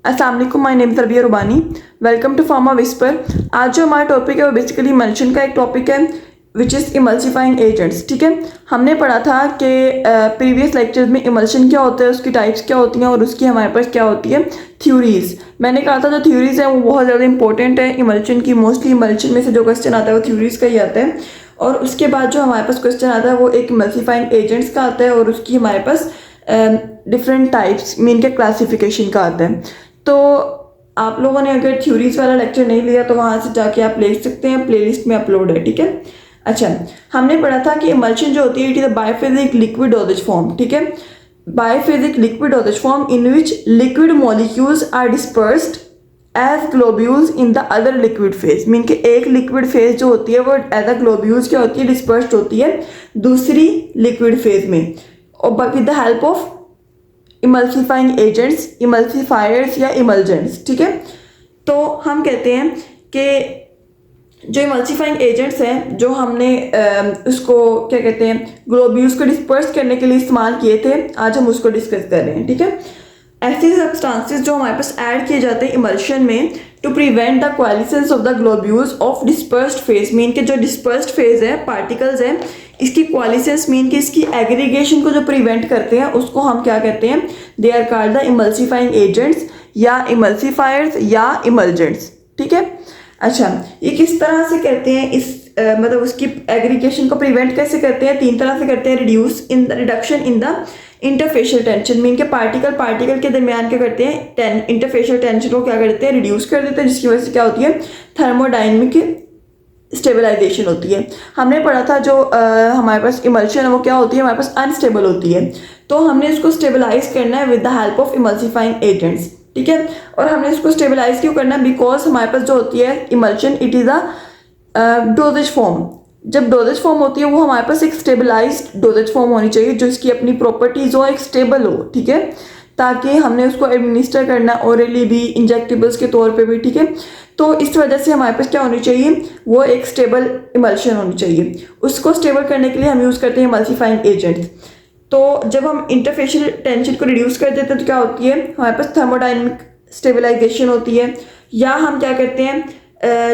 अस्सलाम वालेकुम, my name Rabia Rubani. Welcome to Pharma Whisper. आज जो हमारा टॉपिक है वो बेसिकली इमल्शन का एक टॉपिक है विच इज़ इमल्सिफाइंग एजेंट्स। ठीक है, हमने पढ़ा था कि प्रीवियस लेक्चर्स में इमल्शन क्या होता है, उसकी टाइप्स क्या होती हैं और उसकी हमारे पास क्या होती है थ्योरीज। मैंने कहा था जो थ्योरीज है वो बहुत ज़्यादा इंपॉर्टेंट है इमल्शन की। मोस्टली इमल्शन में से जो क्वेश्चन आता है वो थ्योरीज का ही आता है। और उसके बाद जो हमारे पास क्वेश्चन आता है वो एक इमल्सिफाइंग एजेंट्स का आता है और उसकी हमारे पास डिफरेंट टाइप्स मीन के क्लासिफिकेशन का आता है। तो आप लोगों ने अगर थ्योरीज वाला लेक्चर नहीं लिया तो वहाँ से जाके आप ले सकते हैं, प्लेलिस्ट में अपलोड है। ठीक है, अच्छा, हमने पढ़ा था कि इमल्शन जो होती है it is a biphasic liquid dosage form. ठीक है, biphasic liquid dosage form in which liquid molecules are dispersed as globules in the other liquid phase. Mean कि एक लिक्विड फेज जो होती है वो एज अ ग्लोब्यूल्स क्या होती है, डिस्पर्स्ड होती है दूसरी लिक्विड फेज में और with the help of emulsifying agents, emulsifiers या इमल्जेंट्स। ठीक है, तो हम कहते हैं कि जो इमल्सिफाइंग एजेंट्स हैं जो हमने उसको क्या कहते हैं ग्लोब्यूल्स को डिस्पर्स करने के लिए इस्तेमाल किए थे, आज हम उसको डिस्कस कर रहे हैं। ठीक है, ऐसे सब्सटेंसेस जो हमारे पास ऐड किए जाते हैं इमल्शन में to prevent the coalescence of the globules of dispersed phase. Mean के जो डिस्पर्स्ड फेज है पार्टिकल्स हैं इसकी कोएलिसेंस मीन कि इसकी एग्रीगेशन को जो प्रिवेंट करते हैं उसको हम क्या कहते हैं, they are called the emulsifying agents या इमल्सिफायर्स या इमल्जेंट्स। ठीक है, अच्छा, ये किस तरह से करते हैं मतलब उसकी एग्रीगेशन को प्रिवेंट कैसे करते हैं, तीन तरह से करते हैं। Reduction in the interfacial tension. Mean के पार्टिकल के दरमियान क्या करते हैं, इंटरफेशियल टेंशन को क्या करते हैं, रिड्यूस कर देते हैं, जिसकी वजह से क्या होती है थर्मोडायनेमिक स्टेबलाइजेशन होती है। हमने पढ़ा था जो हमारे पास इमल्शन है वो क्या होती है, हमारे पास अनस्टेबल होती है, तो हमने इसको स्टेबलाइज करना है with the help of emulsifying agents. ठीक है, और हमने इसको स्टेबलाइज क्यों करना है, बिकॉज हमारे पास जो होती है emulsion it is a doses form. जब डोजेज फॉर्म होती है वो हमारे पास एक स्टेबलाइज्ड डोजेज फॉर्म होनी चाहिए जो इसकी अपनी प्रॉपर्टीज हो, एक स्टेबल हो। ठीक है, ताकि हमने उसको एडमिनिस्टर करना ओरली भी, इंजेक्टेबल्स के तौर पे भी। ठीक है, तो इस वजह से हमारे पास क्या होनी चाहिए, वो एक स्टेबल इमल्शन होनी चाहिए। उसको स्टेबल करने के लिए हम यूज़ करते हैं इमल्सिफाइंग एजेंट्स। तो जब हम इंटरफेशियल टेंशन को रिड्यूस कर देते हैं तो क्या होती है, हमारे पास थर्मोडायनेमिक स्टेबलाइजेशन होती है। या हम क्या करते हैं,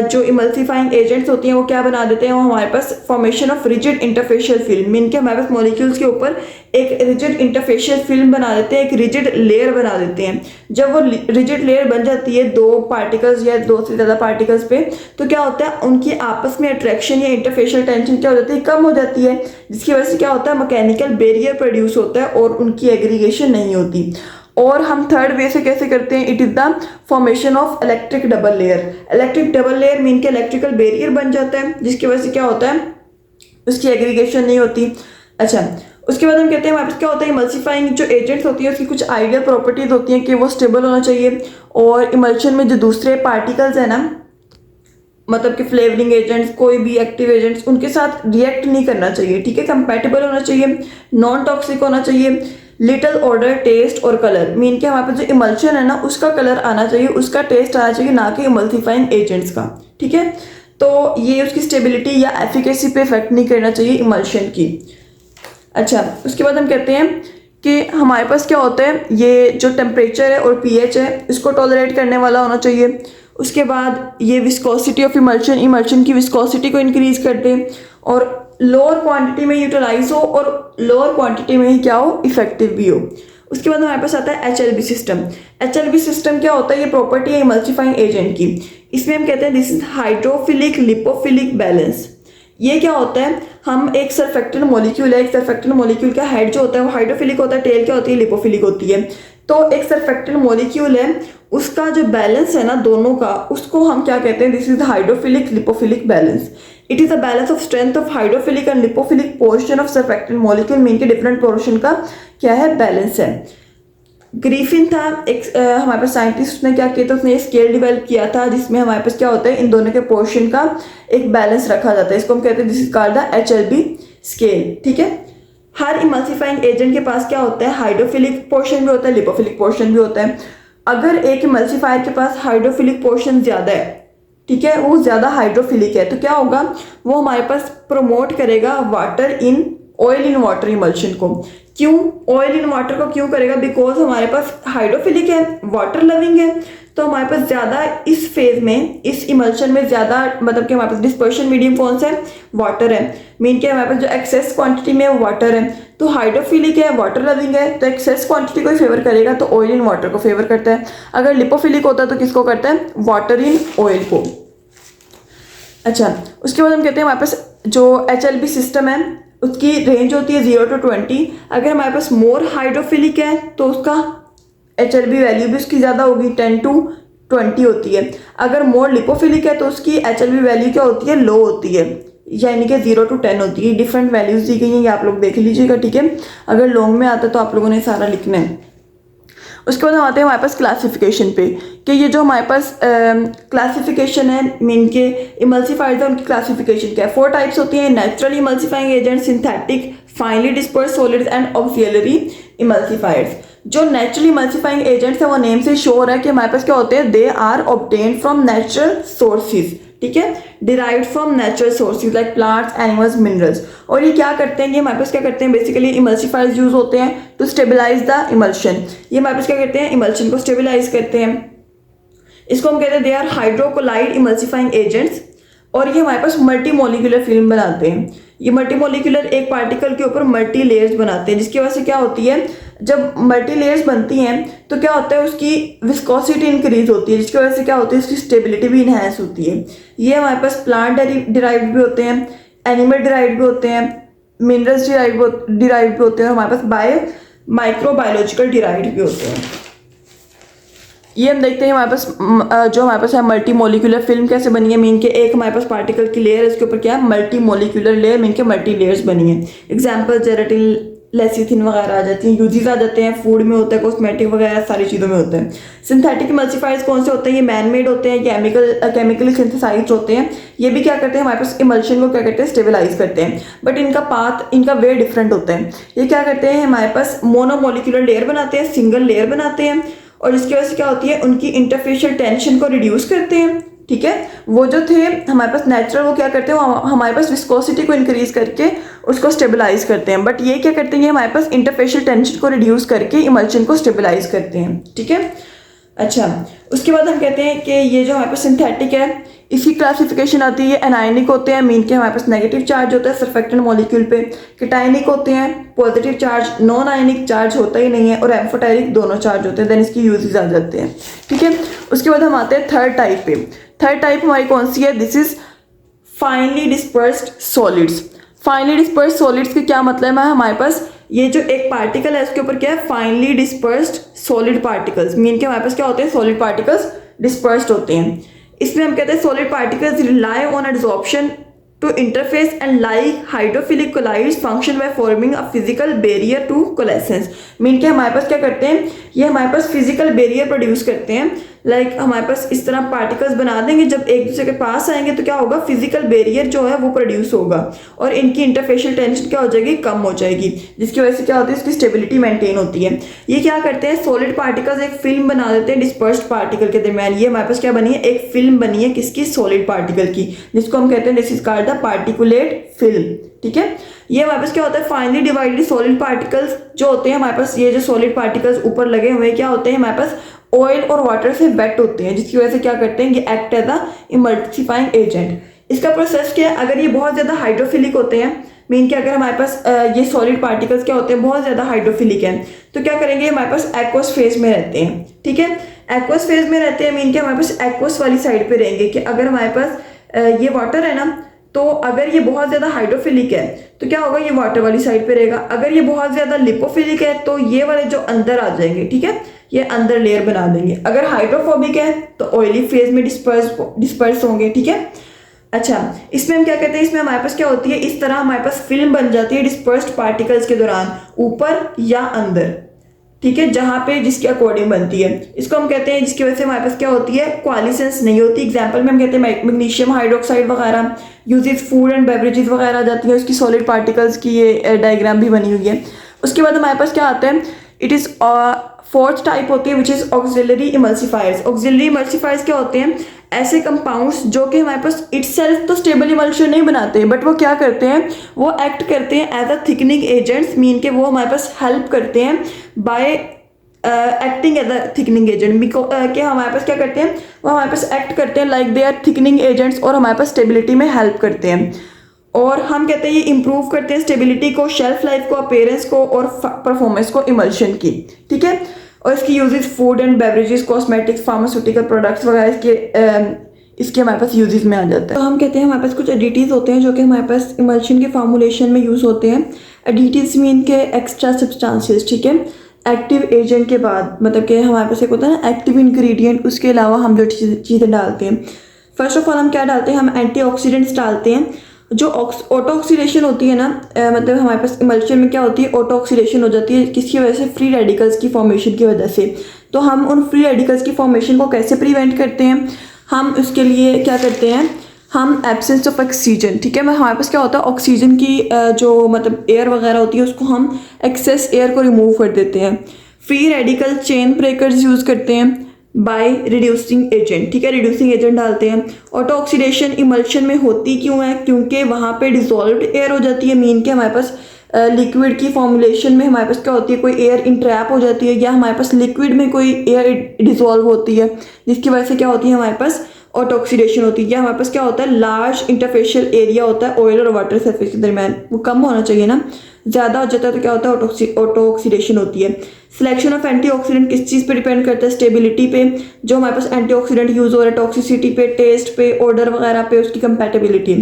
जो इमल्सिफाइंग एजेंट्स होती हैं वो क्या बना देते हैं, वो हमारे पास formation of rigid interfacial film. Mean के हमारे पास मॉलिक्यूल्स के ऊपर एक रिजिड इंटरफेशियल फिल्म बना देते हैं, एक रिजिड लेयर बना देते हैं। जब वो रिजिड लेयर बन जाती है दो पार्टिकल्स या दो से ज़्यादा पार्टिकल्स पे, तो क्या होता है उनकी आपस में अट्रैक्शन या इंटरफेशियल टेंशन क्या हो जाती है, कम हो जाती है, जिसकी वजह से क्या होता है मैकेनिकल बैरियर प्रोड्यूस होता है और उनकी एग्रीगेशन नहीं होती। और हम थर्ड वे से कैसे करते हैं, it is the formation of electric double layer. Electric double layer mean के इलेक्ट्रिकल बैरियर बन जाता है, जिसकी वजह से क्या होता है उसकी एग्रीगेशन नहीं होती। अच्छा, उसके बाद हम कहते हैं हमारे पास क्या होता है, इमल्सिफाइंग जो एजेंट्स होती है उसकी कुछ आइडियल प्रॉपर्टीज होती हैं कि वो स्टेबल होना चाहिए और इमल्शन में जो दूसरे पार्टिकल्स हैं ना, मतलब कि फ्लेवरिंग एजेंट्स, कोई भी एक्टिव एजेंट्स, उनके साथ रिएक्ट नहीं करना चाहिए। ठीक है, कंपैटिबल होना चाहिए, नॉन टॉक्सिक होना चाहिए, लिटिल ऑर्डर, टेस्ट और कलर। मीन के हमारे पास जो इमल्शन है ना उसका कलर आना चाहिए, उसका टेस्ट आना चाहिए, ना कि इमल्सिफाइंग एजेंट्स का। ठीक है, तो ये उसकी स्टेबिलिटी या एफिकेसी पे इफेक्ट नहीं करना चाहिए इमल्शन की। अच्छा, उसके बाद हम कहते हैं कि हमारे पास क्या होता है, ये जो टेम्परेचर है और पीएच है इसको टॉलरेट करने वाला होना चाहिए। उसके बाद ये विस्कोसिटी ऑफ इमल्शन, इमल्शन की विस्कोसिटी को इंक्रीज कर दे और लोअर क्वांटिटी में यूटिलाइज हो और लोअर क्वांटिटी में ही क्या हो, इफेक्टिव भी हो। उसके बाद हमारे पास आता है HLB सिस्टम। HLB सिस्टम क्या होता है, ये प्रॉपर्टी है इमल्सिफाइंग एजेंट की। इसमें हम कहते हैं this is hydrophilic lipophilic balance. ये क्या होता है, हम एक सरफेक्टेंट मॉलिक्यूल है, एक सरफेक्टेंट मॉलिक्यूल का हेड जो होता है वो हाइड्रोफिलिक होता है, टेल क्या होती है, लिपोफिलिक होती है। तो एक सरफेक्टेंट मॉलिक्यूल है, उसका जो बैलेंस है ना दोनों का, उसको हम क्या कहते हैं, this is hydrophilic lipophilic balance. It is the balance of strength of hydrophilic and lipophilic portion of surfactant molecule. Mean के डिफरेंट पोर्शन का क्या है, बैलेंस है। ग्रिफिन था एक हमारे पास साइंटिस्ट, उसने क्या किया था, उसने स्केल डेवलप किया था जिसमें हमारे पास क्या होता है इन दोनों के पोर्शन का एक बैलेंस रखा जाता है। इसको हम कहते हैं this is called the HLB scale. ठीक है, हर इमल्सिफाइंग एजेंट के पास क्या होता है, हाइड्रोफिलिक पोर्शन भी होता है, लिपोफिलिक पोर्शन भी होता है। अगर एक इमल्सिफायर के पास हाइड्रोफिलिक पोर्शन ज़्यादा है, ठीक है, वो ज़्यादा हाइड्रोफिलिक है, तो क्या होगा, वो हमारे पास प्रमोट करेगा water in oil in water emulsion को। क्यों ऑयल इन वाटर को क्यों करेगा? बिकॉज हमारे पास हाइड्रोफिलिक है, वाटर लविंग है, तो हमारे पास ज़्यादा इस फेज में, इस इमल्शन में ज़्यादा, मतलब कि हमारे पास डिस्पर्शन मीडियम कौन सा है? वाटर है। मीन कि हमारे पास जो एक्सेस क्वांटिटी में वो वाटर है, तो हाइड्रोफिलिक है, वाटर लविंग है, तो एक्सेस क्वांटिटी को ही फेवर करेगा, तो ऑयल इन वाटर को फेवर करता है। अगर लिपोफिलिक होता है तो किसको करता है? वाटर इन ऑयल को। अच्छा, उसके बाद हम कहते हैं हमारे पास जो HLB सिस्टम है उसकी रेंज होती है 0 to 20। अगर हमारे पास मोर हाइड्रोफिलिक है तो उसका HLB वैल्यू भी उसकी ज़्यादा होगी, 10 to 20 होती है। अगर मोर लिपोफिलिक है तो उसकी HLB वैल्यू क्या होती है? लो होती है, यानी कि 0 to 10 होती है। डिफरेंट वैल्यूज़ दी गई हैं, ये आप लोग देख लीजिएगा, ठीक है। अगर लॉन्ग में आता है तो आप लोगों ने सारा लिखना है। उसके बाद हम आते हैं हमारे पास क्लासिफिकेशन पे, कि ये जो हमारे पास क्लासिफिकेशन है, मीन के इमल्सीफायर्स है, उनकी क्लासिफिकेशन क्या है? 4 टाइप्स होती हैं: natural emulsifying agent, synthetic, finally disperse solids and auxiliary emulsifiers. जो नेचुरली इमल्सीफाइंग एजेंट्स है वो नेम से शो हो रहा है कि हमारे पास क्या होते हैं? They are obtained from natural sources, ठीक है, derived from natural sources like plants, animals, minerals. और ये क्या करते हैं? ये हमारे पास क्या करते हैं? बेसिकली इमल्सीफायर्स यूज होते हैं टू स्टेबलाइज द इमल्शन। ये हमारे पास क्या करते हैं? इमल्शन को स्टेबलाइज करते हैं। इसको हम कहते हैं they are hydrocolloid emulsifying agents. और ये हमारे पास मल्टी मोलिकुलर फिल्म बनाते हैं। ये मल्टी मोलिकुलर एक पार्टिकल के ऊपर मल्टी लेयर्स बनाते हैं, जिसकी वजह से क्या होती है? जब मल्टी लेयर्स बनती हैं तो क्या होता है? उसकी विस्कोसिटी इंक्रीज होती है, जिसकी वजह से क्या होती है? उसकी स्टेबिलिटी भी इन्हेंस होती है। ये हमारे पास प्लांट डिराइव्ड भी होते हैं, एनिमल डिराइव्ड भी होते हैं, मिनरल्स डिराइव्ड भी होते हैं, और हमारे पास माइक्रोबायोलॉजिकल डिराइव्ड भी होते हैं। ये हम देखते हैं हमारे पास जो हमारे पास है मल्टी मोलिकुलर फिल्म कैसे बनी है। मीन के एक हमारे पास पार्टिकल की लेयर है, इसके ऊपर क्या है? मल्टी मोलिकुलर लेयर, मीन के मल्टी लेयर्स बनी है। एग्जाम्पल जेराटिन, लेसिथिन वगैरह आ जाती हैं, यूजेस आ जाते हैं, फूड में होता है, कॉस्मेटिक वगैरह सारी चीज़ों में होते हैं। सिंथेटिक इमल्सीफायर्स कौन से होते हैं? ये मैन मेड होते हैं, केमिकली सिंथेसाइज्ड होते हैं। ये भी क्या करते हैं? हमारे पास इमल्शन को क्या करते हैं? स्टेबलाइज करते हैं। बट इनका पाथ, इनका वे डिफरेंट होता है। ये क्या करते हैं? हमारे पास मोनोमोलिकुलर लेयर बनाते हैं, सिंगल लेयर बनाते हैं, और इसकी वजह से क्या होती है? उनकी इंटरफेशियल टेंशन को रिड्यूस करते हैं, ठीक है। वो जो थे हमारे पास नेचुरल, वो क्या करते हैं? हमारे पास विस्कोसिटी को इंक्रीज करके उसको स्टेबलाइज करते हैं। बट ये क्या करते हैं? ये हमारे पास इंटरफेशियल टेंशन को रिड्यूस करके इमल्शन को स्टेबलाइज करते हैं, ठीक है। अच्छा, उसके बाद हम कहते हैं कि ये जो हमारे पास सिंथेटिक है, इसकी क्लासिफिकेशन आती है एनायनिक होते हैं, मीन के हमारे पास नेगेटिव चार्ज होता है सरफेक्टेंट मॉलिक्यूल पे। कैटायनिक होते हैं, positive charge, non ionic charge होता ही नहीं है, और एम्फोटेरिक दोनों चार्ज होते हैं। देन इसकी यूजेस आ जाते हैं, ठीक है। उसके बाद हम आते हैं थर्ड टाइप पे। थर्ड टाइप हमारी कौन सी है? This is finally dispersed solids. Finally dispersed solids के क्या मतलब है? हमारे पास ये जो एक पार्टिकल है उसके ऊपर क्या है? Finally dispersed solid particles, mean के हमारे पास क्या होते हैं? सॉलिड पार्टिकल्स डिस्पर्स्ड होते हैं। इसमें हम कहते हैं solid particles rely on absorption to interface and like hydrophilic colloids function by forming a physical barrier to coalescence. Mean के हमारे पास क्या करते हैं? ये हमारे पास फिजिकल बैरियर प्रोड्यूस करते हैं। लाइक हमारे पास इस तरह पार्टिकल्स बना देंगे, जब एक दूसरे के पास आएंगे तो क्या होगा? फिजिकल बैरियर जो है वो प्रोड्यूस होगा, और इनकी इंटरफेशियल टेंशन क्या हो जाएगी? कम हो जाएगी, जिसकी वजह से क्या होती है? इसकी स्टेबिलिटी मेंटेन होती है। ये क्या करते हैं? सॉलिड पार्टिकल्स एक फिल्म बना देते हैं डिस्पर्स्ड पार्टिकल के दरमियान। ये हमारे पास क्या बनी है? एक फिल्म बनी है, किसकी? सॉलिड पार्टिकल की, जिसको हम कहते हैं this is called the particulate film, ठीक है। ये हमारे पास क्या होता है? फाइनली डिवाइडेड सॉलिड पार्टिकल्स जो होते हैं हमारे पास, ये जो सॉलिड पार्टिकल्स ऊपर लगे हुए क्या होते हैं? हमारे पास ऑयल और वाटर से वेट होते हैं, जिसकी वजह से क्या करते हैं? ये act as a emulsifying agent. इसका प्रोसेस क्या है? अगर ये बहुत ज़्यादा हाइड्रोफिलिक होते हैं, मीन कि अगर हमारे पास ये सॉलिड पार्टिकल्स क्या होते हैं? बहुत ज़्यादा हाइड्रोफिलिक हैं, तो क्या करेंगे? हमारे पास एक्वस फेज में रहते हैं, ठीक है। एक्वस फेज में रहते हैं, मीन कि हमारे पास एक्वस वाली साइड पे रहेंगे, कि अगर हमारे पास ये वाटर है ना, तो अगर ये बहुत ज़्यादा हाइड्रोफिलिक है तो क्या होगा? ये वाटर वाली साइड पे रहेगा। अगर ये बहुत ज़्यादा लिपोफिलिक है तो ये वाले जो अंदर आ जाएंगे, ठीक है, ये अंदर लेयर बना देंगे। अगर हाइड्रोफोबिक है तो ऑयली फेज में डिस्पर्स होंगे, ठीक है। अच्छा, इसमें हम क्या कहते हैं? इसमें हमारे पास क्या होती है? इस तरह हमारे पास फिल्म बन जाती है डिस्पर्स्ड पार्टिकल्स के दौरान, ऊपर या अंदर, ठीक है, जहाँ पे जिसके अकॉर्डिंग बनती है। इसको हम कहते हैं, जिसकी वजह से हमारे पास क्या होती है? क्वालिसेंस नहीं होती। एग्जाम्पल में हम कहते हैं मैग्नीशियम हाइड्रोक्साइड वगैरह, यूजेस फूड एंड बेवरेजेस वगैरह आ जाती है, उसकी सॉलिड पार्टिकल्स की ये डायग्राम भी बनी हुई है। उसके बाद हमारे पास क्या आता है? इट इज़ फोर्थ टाइप होती है which is auxiliary emulsifiers. Auxiliary emulsifiers क्या होते हैं? ऐसे कंपाउंड्स जो कि हमारे पास इटसेल्फ तो स्टेबल इमल्शन नहीं बनाते, बट वो क्या करते हैं, वो एक्ट करते हैं as a thickening agents, mean के वो हमारे पास हेल्प करते हैं by acting as a thickening agent. कि हमारे पास क्या करते हैं, वो हमारे पास एक्ट करते हैं like they are thickening agents और हमारे पास स्टेबिलिटी में हेल्प करते हैं। और हम कहते हैं ये इंप्रूव करते हैं स्टेबिलिटी को, शेल्फ लाइफ को, अपीयरेंस को और परफॉर्मेंस को इमल्शन की, ठीक है। और इसकी uses food and beverages, cosmetics, pharmaceutical products वगैरह इसके हमारे पास यूजेस में आ जाता है। तो हम कहते हैं हमारे पास कुछ एडिटिव्स होते हैं जो कि हमारे पास इमल्शन के फॉर्मुलेशन में यूज़ होते हैं। एडिटिव्स मीन के एक्स्ट्रा सब्सटेंसेस, ठीक है। एक्टिव एजेंट के बाद मतलब कि हमारे पास एक होता है ना एक्टिव इंग्रेडिएंट, उसके अलावा हम जो चीज़ें डालते हैं, फर्स्ट ऑफ ऑल हम क्या डालते हैं, हम एंटीऑक्सीडेंट्स डालते हैं। जो ऑटो ऑक्सीडेशन होती है ना, मतलब हमारे पास इमल्शन में क्या होती है, ऑटो ऑक्सीडेशन हो जाती है, किसकी वजह से, फ्री रेडिकल्स की फॉर्मेशन की वजह से। तो हम उन फ्री रेडिकल्स की फॉर्मेशन को कैसे प्रिवेंट करते हैं, हम उसके लिए क्या करते हैं, हम एब्सेंस ऑफ ऑक्सीजन, ठीक है। हमारे पास क्या होता है, ऑक्सीजन की जो मतलब एयर वगैरह होती है उसको हम एक्सेस एयर को रिमूव कर देते हैं। Free radical chain breakers use करते हैं बाय रिड्यूसिंग एजेंट, ठीक है, रिड्यूसिंग एजेंट डालते हैं। ऑटो ऑक्सीडेशन इमल्शन में होती क्यों है, क्योंकि वहाँ पे डिसॉल्व्ड एयर हो जाती है, मीन के हमारे पास लिक्विड की फॉर्मुलेशन में हमारे पास क्या होती है, कोई एयर इंट्रैप हो जाती है, या हमारे पास लिक्विड में कोई एयर डिसॉल्व होती है, जिसकी वजह से क्या होती है, हमारे पास ऑटो ऑक्सीडेशन होती है। या हमारे पास क्या होता है, लार्ज इंटरफेशियल एरिया होता है ऑयल और वाटर सरफेस के दरमियान, वो कम होना चाहिए ना, ज़्यादा हो जाता है तो क्या होता है, ऑटो ऑक्सीडेशन होती है। सिलेक्शन ऑफ एंटीऑक्सीडेंट किस चीज़ पे डिपेंड करता है, स्टेबिलिटी पे, जो हमारे पास एंटीऑक्सीडेंट यूज़ हो रहा है, टॉक्सिसिटी पे, टेस्ट पे, ऑर्डर वगैरह पे, उसकी कंपैटिबिलिटी,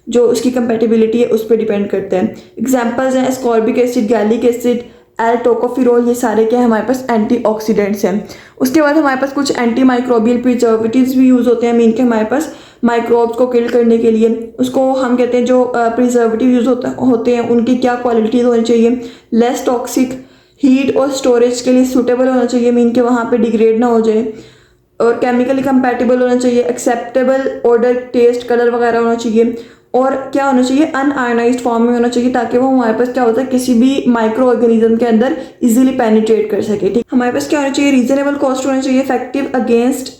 जो उसकी कंपैटिबिलिटी है उस पर डिपेंड करता है। एग्जांपल्स हैं ascorbic acid, gallic acid, L tocopherol, ये सारे क्या है हमारे पास एंटीऑक्सीडेंट्स हैं। उसके बाद हमारे पास कुछ एंटी माइक्रोबियल प्रिजर्वेटिव्स भी यूज़ होते हैं, मीन के हमारे पास माइक्रोब्स को किल करने के लिए। उसको हम कहते हैं जो प्रिजर्वेटिव यूज़ होते हैं उनकी क्या क्वालिटीज़ होनी चाहिए, लेस टॉक्सिक, हीट और स्टोरेज के लिए सूटेबल होना चाहिए, मीन के वहाँ पे डिग्रेड ना हो जाए, और केमिकली कंपैटिबल होना चाहिए, एक्सेप्टेबल ऑर्डर, टेस्ट, कलर वगैरह होना चाहिए, और क्या होना चाहिए, अनआयनाइज्ड फॉर्म में होना चाहिए, ताकि वो हमारे पास क्या होता है किसी भी माइक्रो ऑर्गेनिज्म के अंदर इजीली पेनिट्रेट कर सके, ठीक। हमारे पास क्या होना चाहिए, रीजनेबल कॉस्ट होना चाहिए, effective against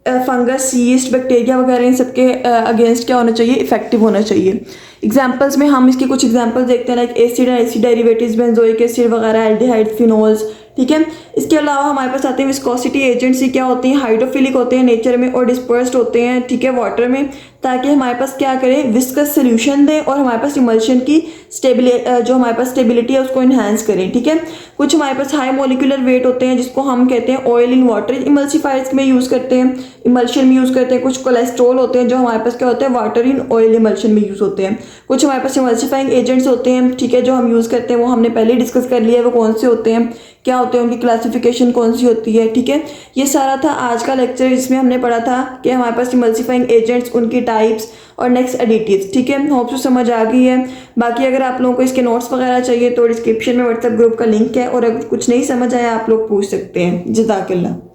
fungus, yeast, bacteria वगैरह, इन सबके अगेंस्ट क्या होना चाहिए, इफेक्टिव होना चाहिए। एग्जाम्पल्स में हम इसके कुछ एग्जाम्पल्स देखते हैं, like acid and acid derivatives, benzoic acid वगैरह, एल्डिहाइड, फिनोल्स, ठीक है। इसके अलावा हमारे पास आते हैं विस्कोसिटी एजेंट्स, क्या होती हैं, हाइड्रोफिलिक होते हैं नेचर में और डिस्पर्स्ड होते हैं, ठीक है, वाटर में, ताकि हमारे पास क्या करें, विस्कस सोल्यूशन दें और हमारे पास इमल्शन की जो हमारे पास स्टेबिलिटी है उसको इन्हांस करें, ठीक है। कुछ हमारे पास हाई मोलिकुलर वेट होते हैं जिसको हम कहते हैं ऑयल इन वाटर इमल्सिफायर्स में यूज़ करते हैं, इमल्शन में यूज़ करते हैं। कुछ कोलेस्ट्रॉल होते हैं जो हमारे पास क्या होते हैं, वाटर इन ऑयल इमल्शन में यूज़ होते हैं। कुछ हमारे पास इमल्सिफाइंग एजेंट्स होते हैं, ठीक है, जो हम यूज़ करते हैं, वो हमने पहले डिस्कस कर लिया है वो कौन से होते हैं, क्या होते हैं, उनकी क्लासिफिकेशन कौन सी होती है, ठीक है। ये सारा था आज का लेक्चर, जिसमें हमने पढ़ा था कि हमारे पास इमल्सिफाइंग एजेंट्स, उनकी टाइप्स और नेक्स्ट एडिटिव्स, ठीक है। होप सो समझ आ गई है। बाकी अगर आप लोगों को इसके नोट्स वगैरह चाहिए तो डिस्क्रिप्शन में व्हाट्सएप ग्रुप का लिंक है, और अगर कुछ नहीं समझ आया आप लोग पूछ सकते हैं। जज़ाकल्लाह।